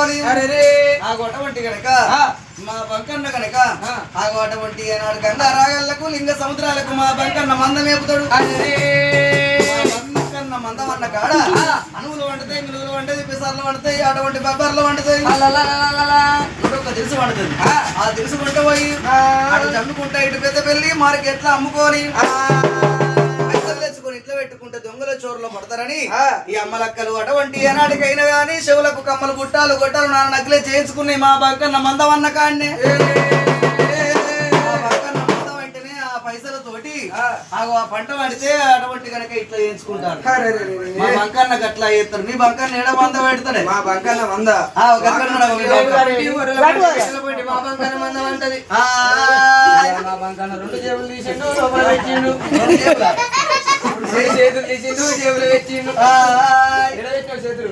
అమ్ముకొని ఆ గొట్టవంటి గనక మా బంకన్న గనక ఆ గొట్టవంటి ఏనాడు గంగా రాగళ్లకు లింగ సముద్రాలకు మా బంకన్న మంద మేపుతాడు. బంకన్న మందం అన్న కాడ అనువులు వండుతాయి, మిలువులు వండుతాయి, పిసార్లు వండుతాయి, అటువంటి బొబ్బర్లు వండుతాయి, ఒక దినుసు వండుతుంది. ఆ దినుసు వంట పోయి అటు చంపుకుంటా ఇటు పెద్ద పెళ్లి మార్కెట్లో అమ్ముకొని తెచ్చుకొని ఇట్లా పెట్టుకుంటే దొంగల చోరులో పడతారని ఈ అమ్మలక్కలు అటువంటి ఏనాటికైనా గానీ చెవులకు కమ్మలు గుట్టాలు గొట్టాలు నా నగ్లే చేయించుకున్నాయి. మా బంకన్న మందం అన్న కాడనే బంకన్న మందం అంటేనే ఆ పైసలతోటి ఆ పంట పడితే అటువంటి కనుక ఇట్లా చేయించుకుంటారు. మా బంకన్నకు అట్లా చేస్తారు. మీ బంకన్న ఏడ మంద పెడతాడే? మా బంకన్న మంద మా బంకన్న 2 జేబులు తీసిండు, లోపల పెట్టిండు. చేతులు తీసిండు, జేబులు పెట్టిండు. చేతులు